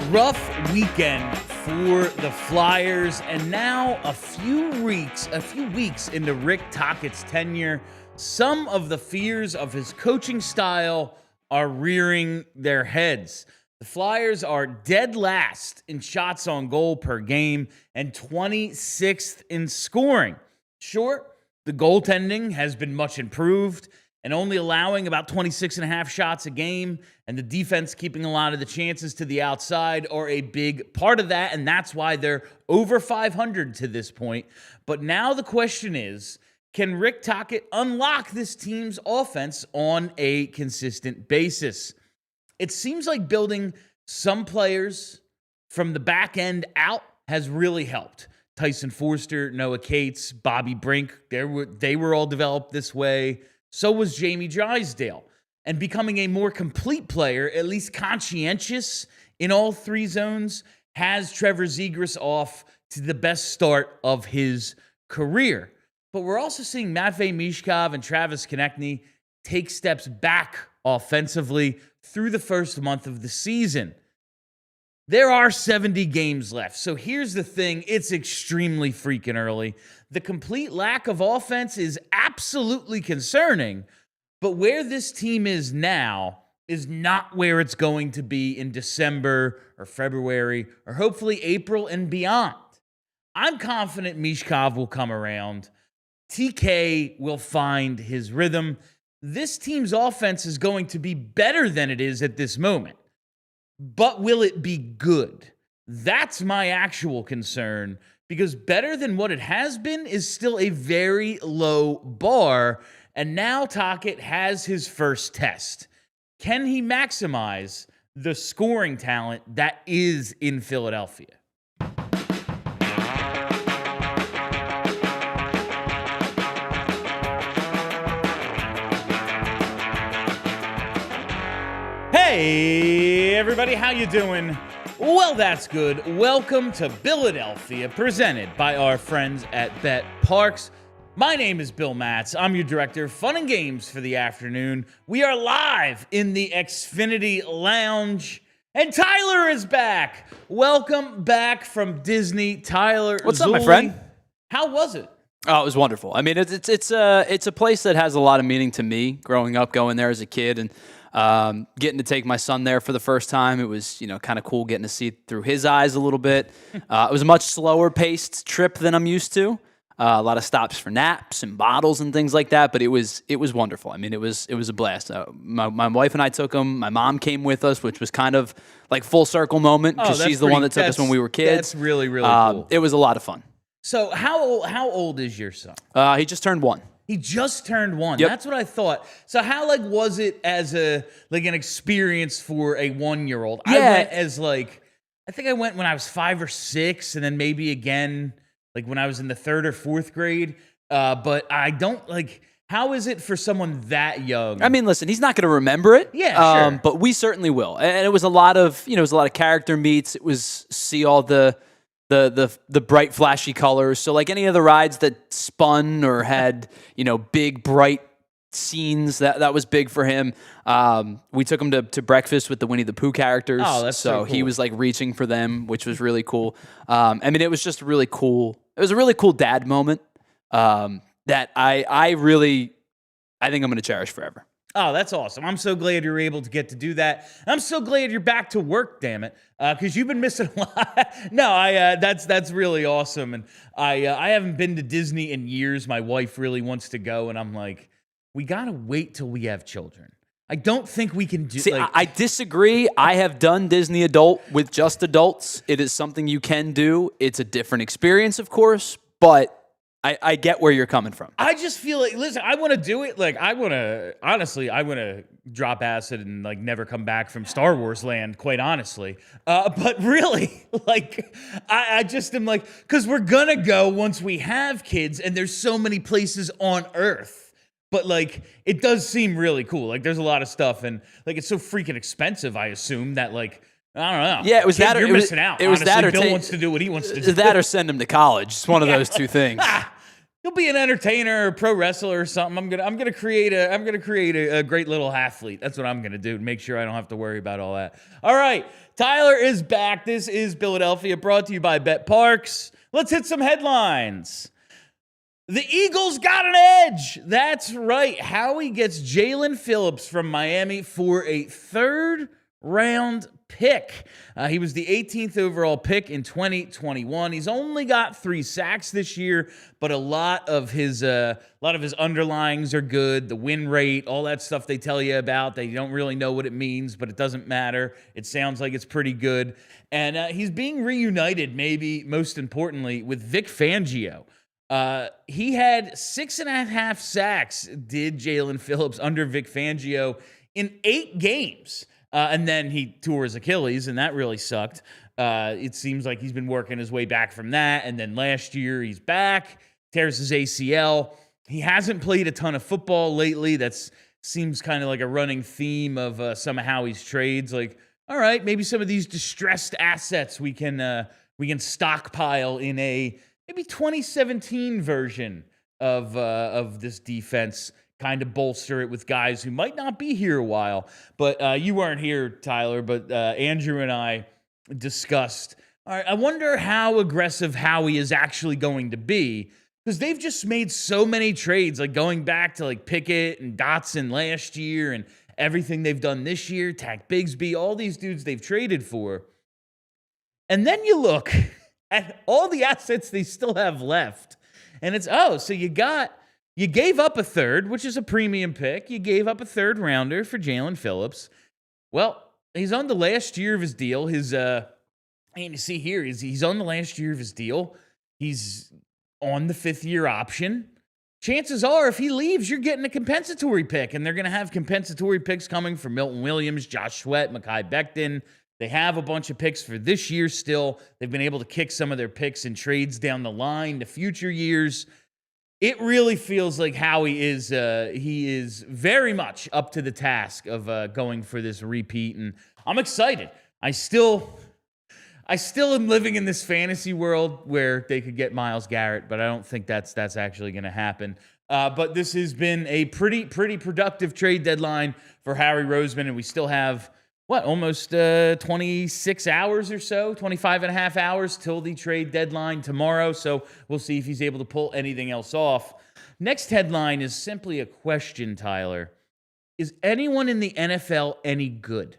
Rough weekend for the Flyers, and now a few weeks into Rick Tocchet's tenure, some of the fears of his coaching style are rearing their heads. The Flyers are dead last in shots on goal per game and 26th in scoring. Sure, the goaltending has been much improved and only allowing about 26 and a half shots a game, and the defense keeping a lot of the chances to the outside are a big part of that, and that's why they're over 500 to this point. But now the question is, can Rick Tocchet unlock this team's offense on a consistent basis? It seems like building some players from the back end out has really helped. Tyson Forster, Noah Cates, Bobby Brink, they were all developed this way. So was Jamie Drysdale. And becoming a more complete player, at least conscientious in all three zones, has Trevor Zegras off to the best start of his career. But we're also seeing Matvei Mishkov and Travis Konechny take steps back offensively through the first month of the season. There are 70 games left. So here's the thing. It's extremely freaking early. The complete lack of offense is absolutely concerning, but where this team is now is not where it's going to be in December or February or hopefully April and beyond. I'm confident Mishkov will come around. TK will find his rhythm. This team's offense is going to be better than it is at this moment. But will it be good? That's my actual concern, because better than what it has been is still a very low bar, and now Tocchet has his first test. Can he maximize the scoring talent that is in Philadelphia? Hey, everybody, how you doing? Well, that's good. Welcome to Billadelphia, presented by our friends at Bet Parks. My name is Bill Matz. I'm your director of fun and games for the afternoon. We are live in the Xfinity Lounge, and Tyler is back. Welcome back from Disney, Tyler. What's up, my friend? How was it? Oh, it was wonderful. I mean, it's a place that has a lot of meaning to me. Growing up, going there as a kid, and getting to take my son there for the first time, it was, kind of cool getting to see it through his eyes a little bit. It was a much slower paced trip than I'm used to. A lot of stops for naps and bottles and things like that, but it was wonderful. I mean, it was a blast. My wife and I took him. My mom came with us, which was kind of like full circle moment because she's the one that took us when we were kids. That's really, really cool. It was a lot of fun. So how old is your son? He just turned 1. He just turned 1. Yep. That's what I thought. So how was it as an experience for a 1-year-old? Yeah. I went I think I went when I was 5 or 6, and then maybe again when I was in the 3rd or 4th grade. But I don't how is it for someone that young? I mean, listen, he's not going to remember it. Yeah, sure. But we certainly will. And it was a lot of character meets. It was see all the bright, flashy colors. So like any of the rides that spun or had, big, bright scenes, that was big for him. We took him to breakfast with the Winnie the Pooh characters. Oh, that's so cool. He was reaching for them, which was really cool. I mean, it was just really cool. It was a really cool dad moment that I think I'm going to cherish forever. Oh, that's awesome. I'm so glad you're able to get to do that. I'm so glad you're back to work, damn it, because you've been missing a lot. No, that's really awesome. And I haven't been to Disney in years. My wife really wants to go, and I'm like, we got to wait till we have children. I don't think we can do. See, I disagree. I have done Disney adult with just adults. It is something you can do. It's a different experience, of course, but I get where you're coming from. I just feel like, listen, I want to do it. Like, I want to drop acid and like never come back from Star Wars land, quite honestly. But really, like, I just am like, because we're going to go once we have kids, and there's so many places on Earth. But like, it does seem really cool. Like, there's a lot of stuff, and like, it's so freaking expensive, I assume, that like, I don't know. Yeah, it was that. You're missing out. It was honestly, that, or Bill wants to do what he wants to do. That, or send him to college. It's one of those two things. He'll be an entertainer or pro wrestler or something. I'm gonna create a great little athlete. That's what I'm gonna do to make sure I don't have to worry about all that. All right, Tyler is back. This is Billadelphia, brought to you by Bet Parks. Let's hit some headlines. The Eagles got an edge. That's right. Howie gets Jaelan Phillips from Miami for a third-round pick. He was the 18th overall pick in 2021. He's only got 3 sacks this year, but a lot of his underlyings are good. The win rate, all that stuff they tell you about, they don't really know what it means, but it doesn't matter. It sounds like it's pretty good. And he's being reunited, maybe most importantly, with Vic Fangio. He had 6.5 sacks, did Jaelan Phillips, under Vic Fangio in 8 games. And then he tore his Achilles, and that really sucked. It seems like he's been working his way back from that. And then last year, he's back, tears his ACL. He hasn't played a ton of football lately. That seems kind of like a running theme of some of Howie's trades. Like, all right, maybe some of these distressed assets we can stockpile in a maybe 2017 version of this defense. Kind of bolster it with guys who might not be here a while. But you weren't here, Tyler, but Andrew and I discussed, all right, I wonder how aggressive Howie is actually going to be, because they've just made so many trades, like going back to like Pickett and Dotson last year and everything they've done this year, Tack Bigsby, all these dudes they've traded for. And then you look at all the assets they still have left, and it's, so you gave up a third, which is a premium pick. You gave up a third rounder for Jaelan Phillips. Well, he's on the last year of his deal. You see here, he's on the last year of his deal. He's on the 5th-year option. Chances are, if he leaves, you're getting a compensatory pick, and they're going to have compensatory picks coming for Milton Williams, Josh Sweat, Mekhi Becton. They have a bunch of picks for this year still. They've been able to kick some of their picks and trades down the line to future years. It really feels like Howie is very much up to the task of going for this repeat, and I'm excited. I still am living in this fantasy world where they could get Myles Garrett, but I don't think that's actually going to happen. But this has been a pretty productive trade deadline for Howie Roseman, and we still have almost 26 hours or so, 25 and a half hours till the trade deadline tomorrow. So we'll see if he's able to pull anything else off. Next headline is simply a question, Tyler. Is anyone in the NFL any good?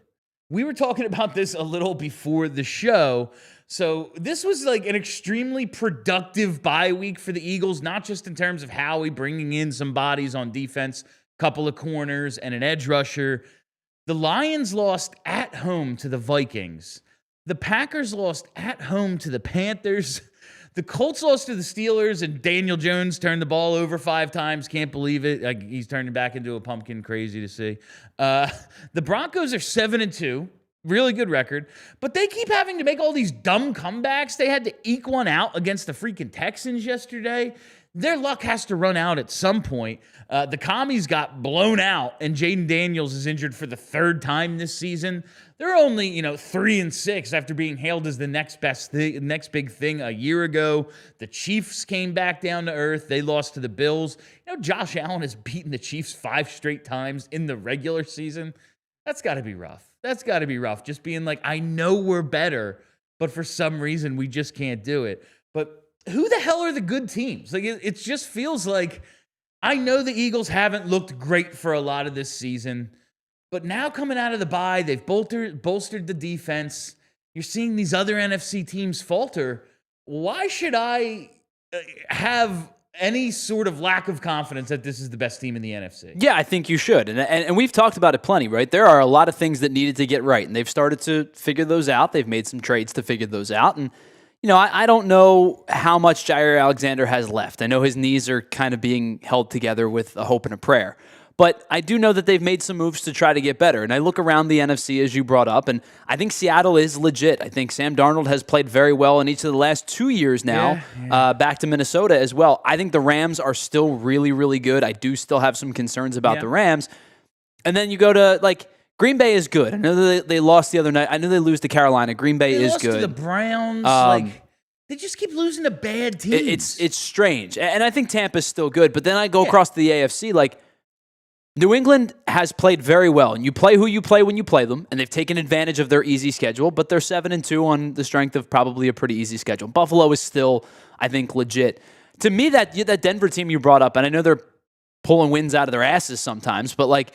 We were talking about this a little before the show. So this was like an extremely productive bye week for the Eagles, not just in terms of Howie bringing in some bodies on defense, a couple of corners, and an edge rusher. The Lions lost at home to the Vikings. The Packers lost at home to the Panthers. The Colts lost to the Steelers, and Daniel Jones turned the ball over 5 times. Can't believe it. He's turning back into a pumpkin. Crazy to see. The Broncos are 7-2. Really good record. But they keep having to make all these dumb comebacks. They had to eke one out against the freaking Texans yesterday. Their luck has to run out at some point. The Commies got blown out, and Jaden Daniels is injured for the 3rd time this season. They're only, 3-6 after being hailed as the next big thing a year ago. The Chiefs came back down to earth. They lost to the Bills. Josh Allen has beaten the Chiefs 5 straight times in the regular season. That's got to be rough. That's got to be rough. Just being like, I know we're better, but for some reason we just can't do it. But who the hell are the good teams? Like, it just feels like, I know the Eagles haven't looked great for a lot of this season, but now coming out of the bye, they've bolstered the defense. You're seeing these other NFC teams falter. Why should I have any sort of lack of confidence that this is the best team in the NFC? Yeah, I think you should. And we've talked about it plenty, right? There are a lot of things that needed to get right, and they've started to figure those out. They've made some trades to figure those out, and I don't know how much Jair Alexander has left. I know his knees are kind of being held together with a hope and a prayer. But I do know that they've made some moves to try to get better. And I look around the NFC, as you brought up, and I think Seattle is legit. I think Sam Darnold has played very well in each of the last 2 years now, back to Minnesota as well. I think the Rams are still really, really good. I do still have some concerns about the Rams. And then you go to, Green Bay is good. I know they lost the other night. I know they lose to Carolina. Green Bay is good. They lost to the Browns. They just keep losing to bad teams. It's strange. And I think Tampa's still good. But then I go across to the AFC, New England has played very well, and you play who you play when you play them, and they've taken advantage of their easy schedule, but they're 7-2 on the strength of probably a pretty easy schedule. Buffalo is still, I think, legit. To me, that Denver team you brought up, and I know they're pulling wins out of their asses sometimes, but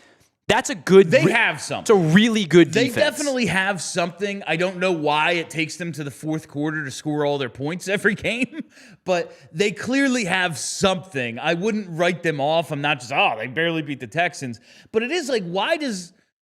that's a good... They have something. It's a really good defense. They definitely have something. I don't know why it takes them to the fourth quarter to score all their points every game, but they clearly have something. I wouldn't write them off. I'm not just, they barely beat the Texans. But it is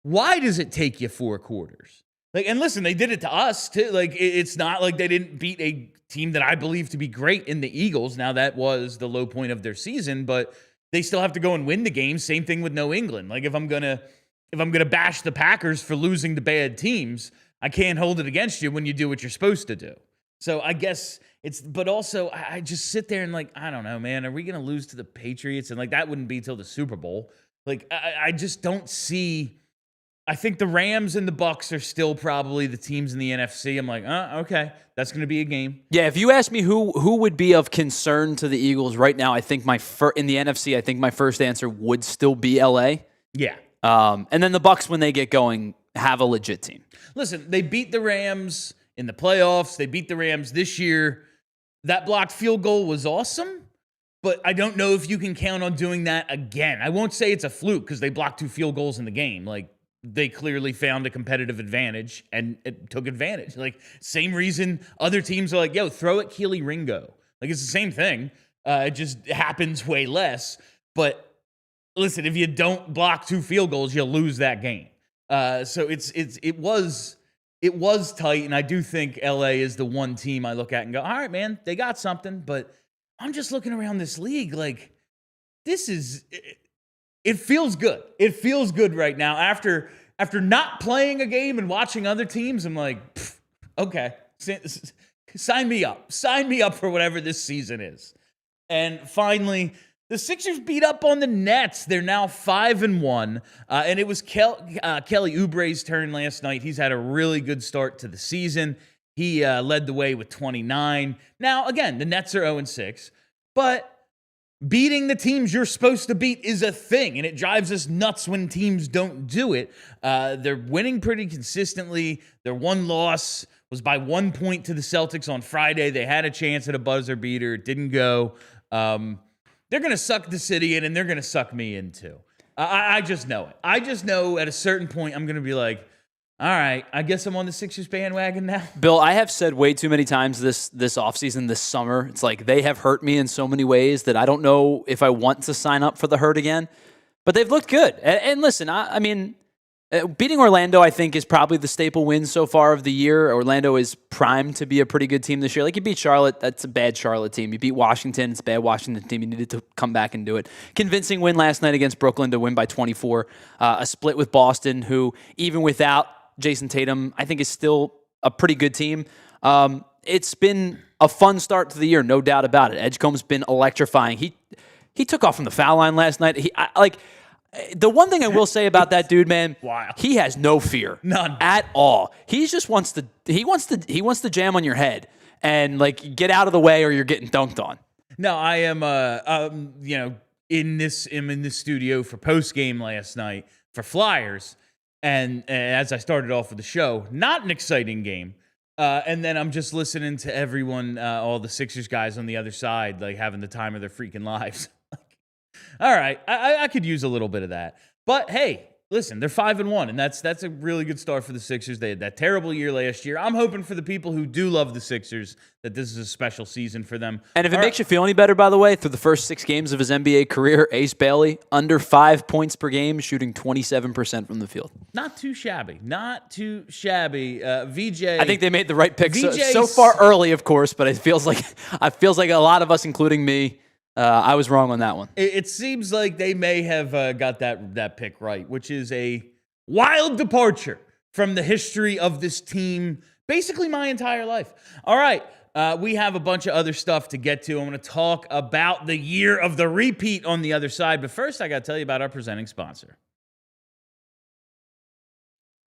why does it take you 4 quarters? And listen, they did it to us too. It's not like they didn't beat a team that I believe to be great in the Eagles. Now that was the low point of their season, but they still have to go and win the game. Same thing with New England. If I'm gonna bash the Packers for losing to bad teams, I can't hold it against you when you do what you're supposed to do. So I guess but also I just sit there and I don't know, man, are we gonna lose to the Patriots? And that wouldn't be till the Super Bowl. I just don't see. I think the Rams and the Bucks are still probably the teams in the NFC. I'm okay, that's going to be a game. Yeah, if you ask me who would be of concern to the Eagles right now, I think in the NFC, I think my first answer would still be LA. Yeah. And then the Bucks, when they get going, have a legit team. Listen, they beat the Rams in the playoffs. They beat the Rams this year. That blocked field goal was awesome, but I don't know if you can count on doing that again. I won't say it's a fluke because they blocked 2 field goals in the game. They clearly found a competitive advantage and it took advantage. Same reason other teams are yo, throw it Keely Ringo. It's the same thing. It just happens way less. But listen, if you don't block 2 field goals, you'll lose that game. So it was tight, and I do think LA is the one team I look at and go, all right, man, they got something. But I'm just looking around this league this is... It feels good. It feels good right now. After not playing a game and watching other teams, I'm okay, sign me up. Sign me up for whatever this season is. And finally, the Sixers beat up on the Nets. They're now 5-1. And it was Kelly Oubre's turn last night. He's had a really good start to the season. He led the way with 29. Now, again, the Nets are 0-6, but beating the teams you're supposed to beat is a thing, and it drives us nuts when teams don't do it. They're winning pretty consistently. Their one loss was by 1 point to the Celtics on Friday. They had a chance at a buzzer beater. It didn't go. They're going to suck the city in, and they're going to suck me in too. I just know it. I just know at a certain point I'm going to be all right, I guess I'm on the Sixers bandwagon now. Bill, I have said way too many times this offseason, this summer, it's they have hurt me in so many ways that I don't know if I want to sign up for the hurt again. But they've looked good. And listen, I mean, beating Orlando, I think, is probably the staple win so far of the year. Orlando is primed to be a pretty good team this year. You beat Charlotte, that's a bad Charlotte team. You beat Washington, it's a bad Washington team. You needed to come back and do it. Convincing win last night against Brooklyn to win by 24. A split with Boston, who, even without Jason Tatum, I think, is still a pretty good team. It's been a fun start to the year, no doubt about it. Edgecombe's been electrifying. He took off from the foul line last night. The one thing I will say about that dude, man, he has no fear, none at all. He just wants to jam on your head and get out of the way, or you're getting dunked on. No, I am in this studio for post game last night for Flyers. And as I started off with the show, not an exciting game. And then I'm just listening to everyone, all the Sixers guys on the other side, having the time of their freaking lives. All right, I could use a little bit of that. But hey, listen, they're 5-1, and that's a really good start for the Sixers. They had that terrible year last year. I'm hoping for the people who do love the Sixers that this is a special season for them. And if it makes you feel any better, by the way, through the first 6 games of his NBA career, Ace Bailey, under 5 points per game, shooting 27% from the field. Not too shabby. Not too shabby. VJ. I think they made the right pick so far early, of course, but it feels like a lot of us, including me, I was wrong on that one. It seems like they may have got that pick right, which is a wild departure from the history of this team, basically my entire life. All right, we have a bunch of other stuff to get to. I'm going to talk about the year of the repeat on the other side, but first I got to tell you about our presenting sponsor.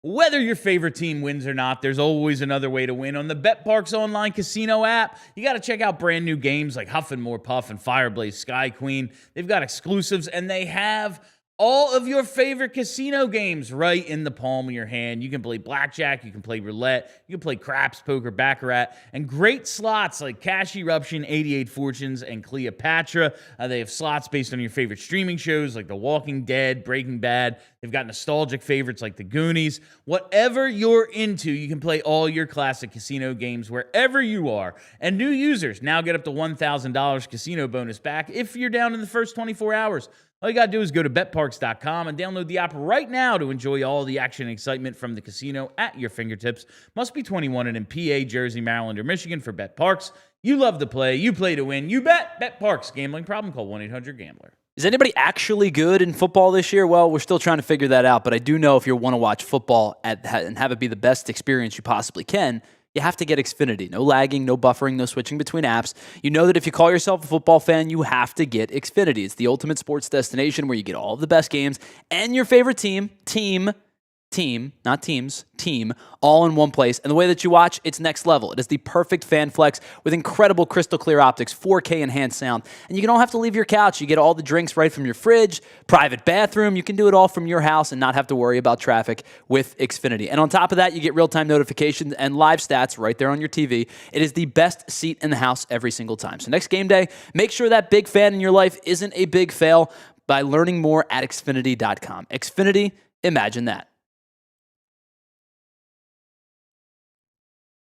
Whether your favorite team wins or not, there's always another way to win on the BetParx online casino app. You got to check out brand new games like Huff and More Puff and Fireblaze Sky Queen. They've got exclusives, and they have all of your favorite casino games right in the palm of your hand. You can play blackjack, you can play roulette, you can play craps, poker, baccarat, and great slots like Cash Eruption, 88 Fortunes, and Cleopatra. They have slots based on your favorite streaming shows like The Walking Dead, Breaking Bad. They've got nostalgic favorites like The Goonies. Whatever you're into, you can play all your classic casino games wherever you are. And new users now get up to $1,000 casino bonus back if you're down in the first 24 hours. All you got to do is go to betparx.com and download the app right now to enjoy all the action and excitement from the casino at your fingertips. Must be 21 and in PA, Jersey, Maryland, or Michigan for BetParx. You love to play. You play to win. You bet. BetParx. Gambling problem? Call 1-800-GAMBLER. Is anybody actually good in football this year? Well, we're still trying to figure that out, but I do know if you want to watch football and have it be the best experience you possibly can, you have to get Xfinity. No lagging, no buffering, no switching between apps. You know that if you call yourself a football fan, you have to get Xfinity. It's the ultimate sports destination where you get all of the best games and your favorite team, not teams, team, all in one place. And the way that you watch, it's next level. It is the perfect fan flex with incredible crystal clear optics, 4K enhanced sound. And you don't have to leave your couch. You get all the drinks right from your fridge, private bathroom. You can do it all from your house and not have to worry about traffic with Xfinity. And on top of that, you get real-time notifications and live stats right there on your TV. It is the best seat in the house every single time. So next game day, make sure that big fan in your life isn't a big fail by learning more at Xfinity.com. Xfinity, imagine that.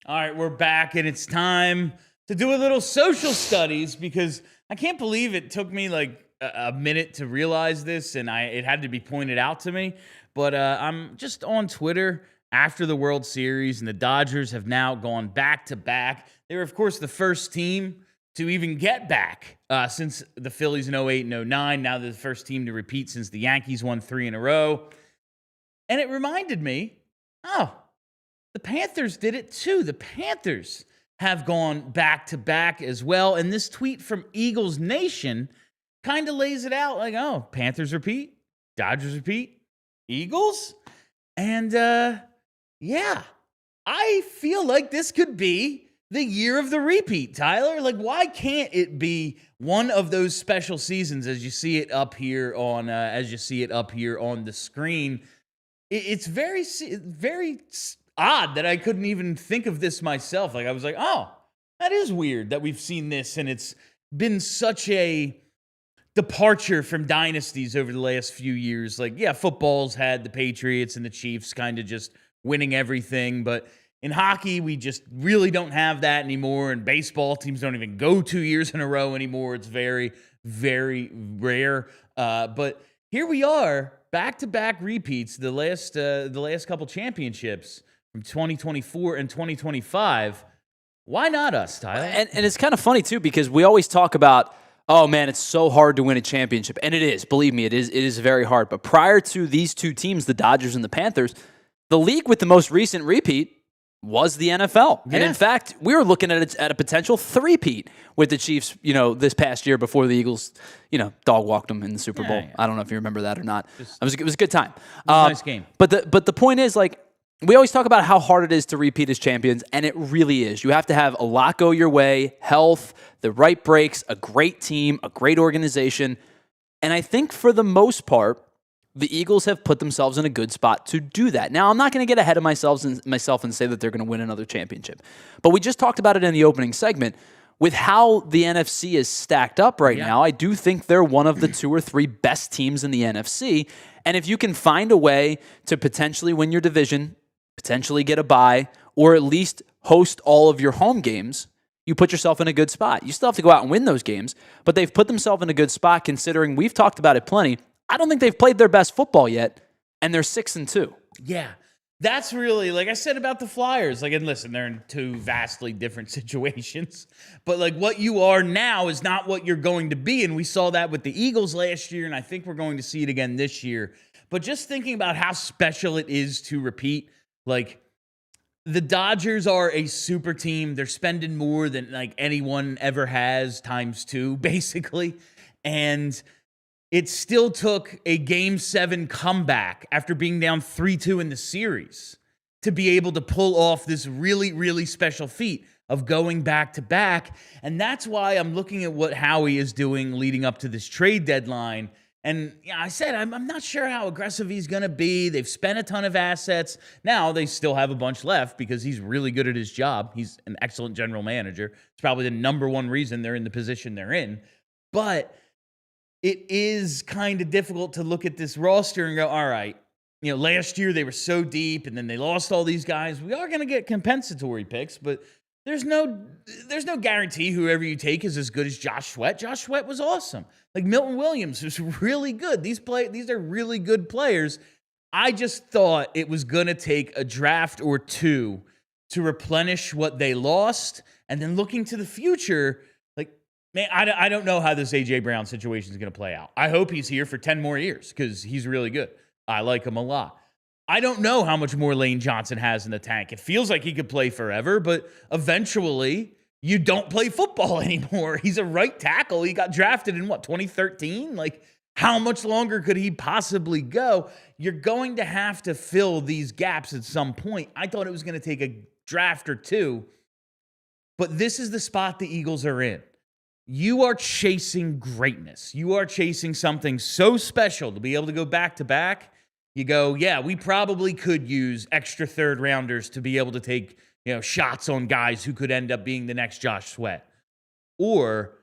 All right, we're back, and it's time to do a little social studies because I can't believe it took me like a minute to realize this, and it had to be pointed out to me. But I'm just on Twitter after the World Series, and the Dodgers have now gone back-to-back. They were, of course, the first team to even get back since the Phillies in 08 and 09. Now they're the first team to repeat since the Yankees won 3 in a row. And it reminded me, the Panthers did it too. The Panthers have gone back-to-back as well. And this tweet from Eagles Nation kind of lays it out like, Panthers repeat, Dodgers repeat, Eagles? And, yeah, I feel like this could be the year of the repeat, Tyler. Like, why can't it be one of those special seasons as you see it up here on the screen? It's very, very odd that I couldn't even think of this myself. Like, I was like, that is weird that we've seen this, and it's been such a departure from dynasties over the last few years. Like, yeah, football's had the Patriots and the Chiefs kind of just winning everything, but in hockey, we just really don't have that anymore, and baseball teams don't even go 2 years in a row anymore. It's very, very rare. But here we are, back-to-back repeats, the last couple championships from 2024 and 2025. Why not us, Tyler? And it's kind of funny, too, because we always talk about, oh, man, it's so hard to win a championship. And it is. Believe me, it is very hard. But prior to these two teams, the Dodgers and the Panthers, the league with the most recent repeat was the NFL. Yeah. And in fact, we were looking at a potential three-peat with the Chiefs, this past year before the Eagles, dog walked them in the Super Bowl. Yeah. I don't know if you remember that or not. It was a good time. A nice game. But the point is, like, we always talk about how hard it is to repeat as champions, and it really is. You have to have a lot go your way, health, the right breaks, a great team, a great organization. And I think for the most part, the Eagles have put themselves in a good spot to do that. Now, I'm not going to get ahead of myself and say that they're going to win another championship. But we just talked about it in the opening segment. with how the NFC is stacked up right now, I do think they're one of the 2 or 3 best teams in the NFC. And if you can find a way to potentially win your division, potentially get a bye, or at least host all of your home games, you put yourself in a good spot. You still have to go out and win those games, but they've put themselves in a good spot considering we've talked about it plenty. I don't think they've played their best football yet, and they're 6-2. Yeah. That's really, like I said about the Flyers, like, and listen, they're in 2 vastly different situations, but like what you are now is not what you're going to be. And we saw that with the Eagles last year, and I think we're going to see it again this year. But just thinking about how special it is to repeat, like the Dodgers are a super team. They're spending more than like anyone ever has ×2, basically. And it still took a Game 7 comeback after being down 3-2 in the series to be able to pull off this really, really special feat of going back-to-back. And that's why I'm looking at what Howie is doing leading up to this trade deadline. And I said, I'm not sure how aggressive he's going to be. They've spent a ton of assets. Now they still have a bunch left because he's really good at his job. He's an excellent general manager. It's probably the number one reason they're in the position they're in. But it is kind of difficult to look at this roster and go, all right, last year they were so deep and then they lost all these guys. We are going to get compensatory picks, but there's no guarantee whoever you take is as good as Josh Sweat. Josh Sweat was awesome. Like Milton Williams was really good. These are really good players. I just thought it was going to take a draft or 2 to replenish what they lost. And then looking to the future, man, I don't know how this A.J. Brown situation is going to play out. I hope he's here for 10 more years because he's really good. I like him a lot. I don't know how much more Lane Johnson has in the tank. It feels like he could play forever, but eventually you don't play football anymore. He's a right tackle. He got drafted in 2013? Like, how much longer could he possibly go? You're going to have to fill these gaps at some point. I thought it was going to take a draft or 2, but this is the spot the Eagles are in. You are chasing greatness. You are chasing something so special to be able to go back-to-back. You go, yeah, we probably could use extra third-rounders to be able to take shots on guys who could end up being the next Josh Sweat. Or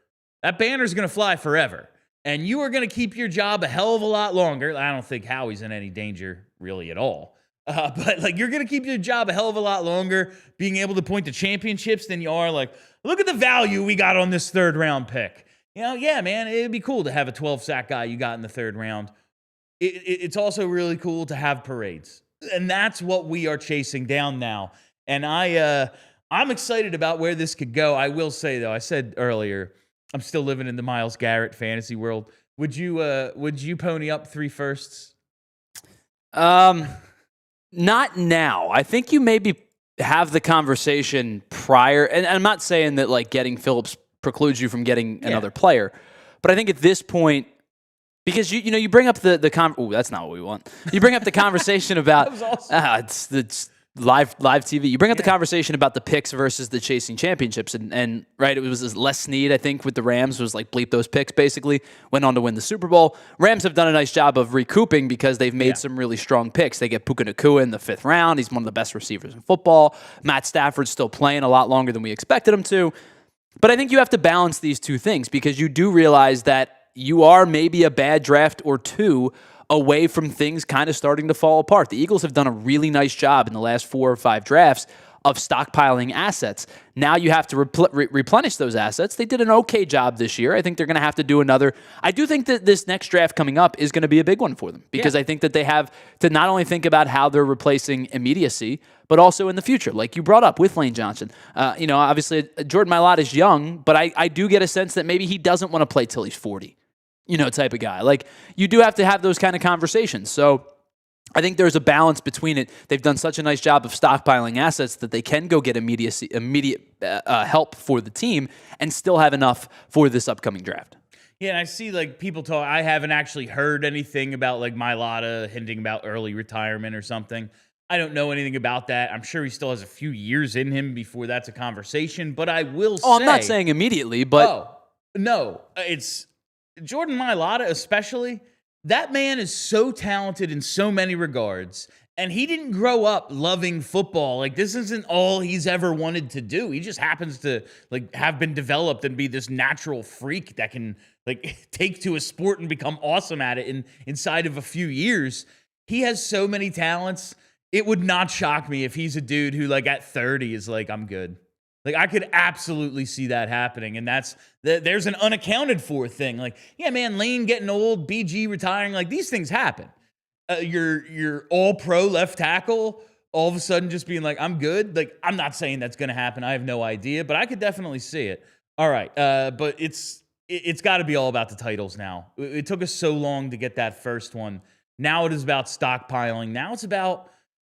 that banner's going to fly forever, and you are going to keep your job a hell of a lot longer. I don't think Howie's in any danger really at all. But you're going to keep your job a hell of a lot longer being able to point to championships than you are look at the value we got on this 3rd round pick. Yeah, man, it'd be cool to have a 12-sack guy you got in the 3rd round. It's also really cool to have parades. And that's what we are chasing down now. And I'm excited about where this could go. I will say, though, I said earlier, I'm still living in the Myles Garrett fantasy world. Would you pony up 3 firsts? Not now. I think you maybe have the conversation prior, and I'm not saying that getting Phillips precludes you from getting another player, but I think at this point, because you bring up the that's not what we want. You bring up the conversation about that was awesome. It's live TV. You bring up the conversation about the picks versus the chasing championships, and right, it was Les Snead, I think, with the Rams was bleep those picks. Basically, went on to win the Super Bowl. Rams have done a nice job of recouping because they've made some really strong picks. They get Puka Nacua in the 5th round. He's one of the best receivers in football. Matt Stafford's still playing a lot longer than we expected him to. But I think you have to balance these 2 things because you do realize that you are maybe a bad draft or 2 away from things kind of starting to fall apart. The Eagles have done a really nice job in the last 4 or 5 drafts of stockpiling assets. Now you have to replenish those assets. They did an okay job this year. I think they're going to have to do another. I do think that this next draft coming up is going to be a big one for them because I think that they have to not only think about how they're replacing immediacy, but also in the future, like you brought up with Lane Johnson. Obviously Jordan Mailata is young, but I do get a sense that maybe he doesn't want to play till he's 40. Type of guy. You do have to have those kind of conversations. So I think there's a balance between it. They've done such a nice job of stockpiling assets that they can go get immediate help for the team and still have enough for this upcoming draft. Yeah, and I see people talk. I haven't actually heard anything about Mailata hinting about early retirement or something. I don't know anything about that. I'm sure he still has a few years in him before that's a conversation. But I will say, I'm not saying immediately, but no, it's Jordan Mailata especially. That man is so talented in so many regards, And he didn't grow up loving football. Like, this isn't all he's ever wanted to do. He just happens to like have been developed and be this natural freak that can like take to a sport and become awesome at it inside of a few years. He has so many talents. It would not shock me if he's a dude who like at 30 is like, I'm good. Like, I could absolutely see that happening. And there's an unaccounted for thing. Like, yeah, man, Lane getting old, BG retiring, like these things happen. Your all-pro left tackle all of a sudden just being like, I'm good. Like, I'm not saying that's going to happen. I have no idea, but I could definitely see it. All right, but it's got to be all about the titles now. It took us so long to get that first one. Now it is about stockpiling. Now it's about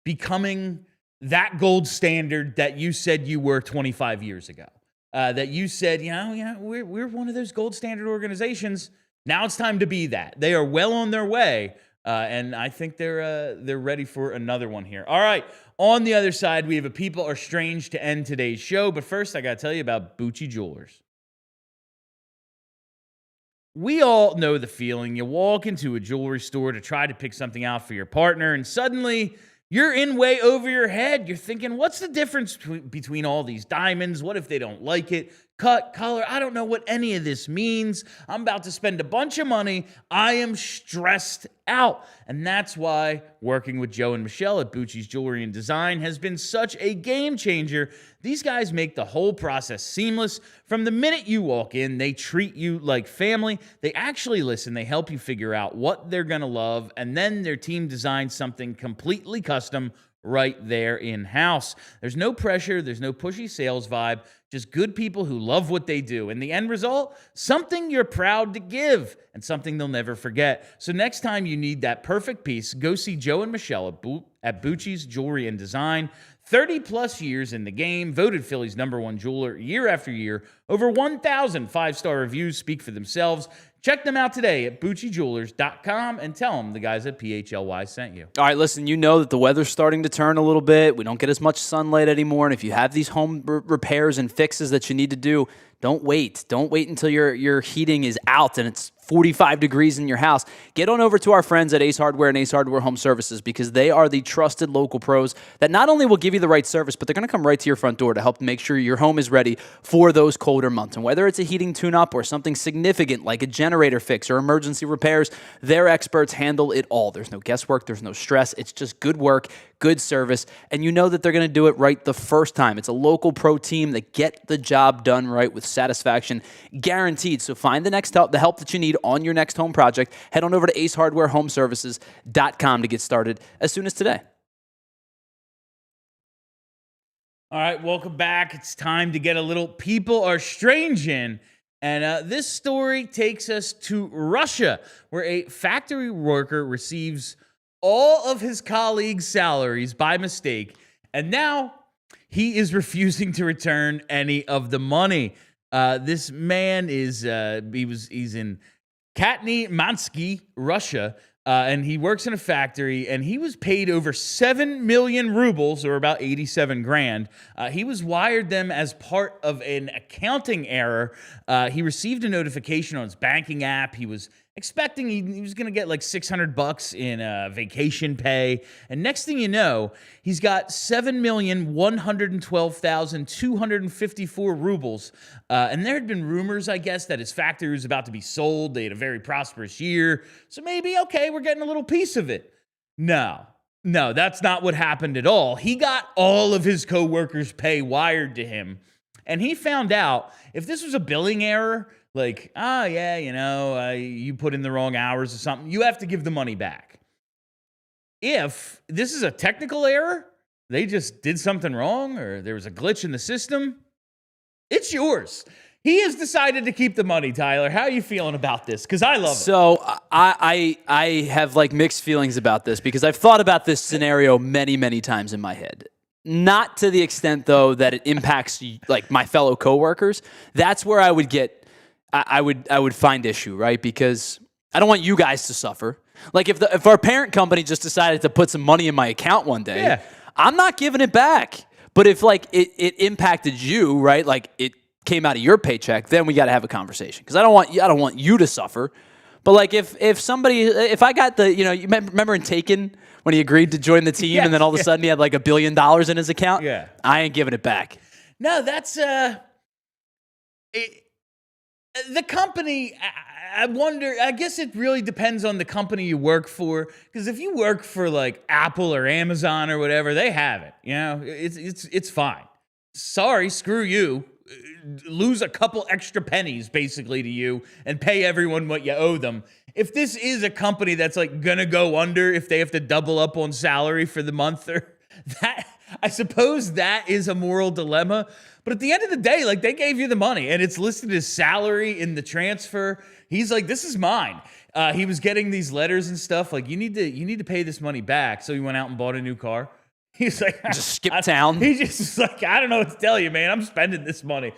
becoming that gold standard that you said you were 25 years ago. That you said, we're one of those gold standard organizations. Now it's time to be that. They are well on their way. And I think they're ready for another one here. All right, on the other side, we have a People Are Strange to end today's show. But first, I got to tell you about Bucci Jewelers. We all know the feeling. You walk into a jewelry store to try to pick something out for your partner, and suddenly you're in way over your head. You're thinking, what's the difference between all these diamonds? What if they don't like it? Cut, color, I don't know what any of this means. I'm about to spend a bunch of money. I am stressed out. And that's why working with Joe and Michelle at Bucci's Jewelry and Design has been such a game changer. These guys make the whole process seamless. From the minute you walk in, they treat you like family. They actually listen. They help you figure out what they're going to love. And then their team designs something completely custom right there in-house. There's no pressure. There's no pushy sales vibe. Just good people who love what they do. And the end result, something you're proud to give and something they'll never forget. So next time you need that perfect piece, go see Joe and Michelle at Bucci's Jewelry and Design. 30 plus years in the game, voted Philly's #1 jeweler year after year. Over 1,000 5-star reviews speak for themselves. Check them out today at BucciJewelers.com and tell them the guys at PHLY sent you. All right, listen, you know that the weather's starting to turn a little bit. We don't get as much sunlight anymore. And if you have these home repairs and fixes that you need to do, don't wait. Don't wait until your heating is out and it's 45 degrees in your house. Get on over to our friends at Ace Hardware and Ace Hardware Home Services because they are the trusted local pros that not only will give you the right service, but they're going to come right to your front door to help make sure your home is ready for those colder months. And whether it's a heating tune-up or something significant like a generator fix or emergency repairs, their experts handle it all. There's no guesswork. There's no stress. It's just good work, good service, and you know that they're going to do it right the first time. It's a local pro team that get the job done right with satisfaction guaranteed. So find the help that you need on your next home project. Head on over to acehardwarehomeservices.com to get started as soon as today. All right, welcome back. It's time to get a little People Are Strange in. And this story takes us to Russia, where a factory worker receives all of his colleagues' salaries by mistake, and now he is refusing to return any of the money. This man is he's in Katny Mansky, Russia, and he works in a factory, and he was paid over 7 million rubles, or about 87 grand. He was wired them as part of an accounting error. He received a notification on his banking app. He was expecting he was going to get like $600 in vacation pay. And next thing you know, he's got 7,112,254 rubles. And there had been rumors, I guess, that his factory was about to be sold. They had a very prosperous year. So maybe, okay, we're getting a little piece of it. No, that's not what happened at all. He got all of his coworkers' pay wired to him. And he found out if this was a billing error, like, you put in the wrong hours or something, you have to give the money back. If this is a technical error, they just did something wrong or there was a glitch in the system, it's yours. He has decided to keep the money, Tyler. How are you feeling about this? Because I love it. So I have like mixed feelings about this because I've thought about this scenario many, many times in my head. Not to the extent, though, that it impacts like my fellow coworkers. That's where I would get... I would find issue, right? Because I don't want you guys to suffer. Like if our parent company just decided to put some money in my account one day, I'm not giving it back. But if like it impacted you, right? Like it came out of your paycheck, then we got to have a conversation because I don't want you to suffer. But like if I got the, you remember in Taken when he agreed to join the team Yes, and then all of a sudden he had like $1 billion in his account? Yeah. I ain't giving it back. No, that's the company. I wonder, I guess it really depends on the company you work for. Because if you work for like Apple or Amazon or whatever, they have it. It's fine. Sorry, screw you. Lose a couple extra pennies basically to you and pay everyone what you owe them. If this is a company that's like gonna go under if they have to double up on salary for the month, or that, I suppose that is a moral dilemma. But at the end of the day, like, they gave you the money and it's listed as salary in the transfer. He's like, this is mine. He was getting these letters and stuff like, you need to pay this money back. So he went out and bought a new car. He's like, just skip town. He just was like, I don't know what to tell you, man. I'm spending this money,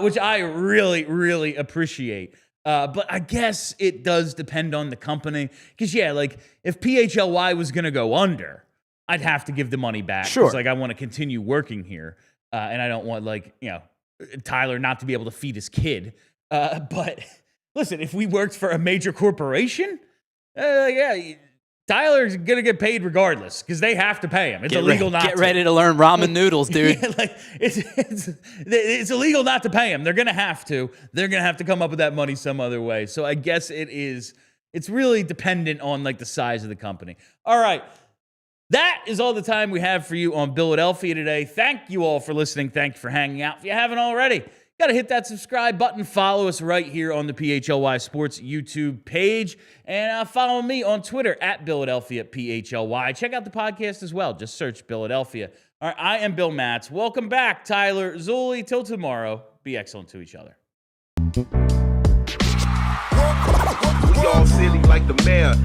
which I really, really appreciate. But I guess it does depend on the company. Because, yeah, like, if PHLY was going to go under, I'd have to give the money back. Sure. Because, like, I want to continue working here. And I don't want, like, Tyler not to be able to feed his kid. But, listen, if we worked for a major corporation, Tyler's going to get paid regardless because they have to pay him. It's illegal not to. Get ready to learn ramen noodles, dude. Yeah, like, it's illegal not to pay him. They're going to have to. They're going to have to come up with that money some other way. So I guess it's really dependent on, like, the size of the company. All right. That is all the time we have for you on Billadelphia today. Thank you all for listening. Thank you for hanging out. If you haven't already, got to hit that subscribe button. Follow us right here on the PHLY Sports YouTube page. And follow me on Twitter at Billadelphia_PHLY. Check out the podcast as well. Just search Billadelphia. All right, I am Bill Matz. Welcome back, Tyler Zulli. Till tomorrow, be excellent to each other. We all silly like the mayor.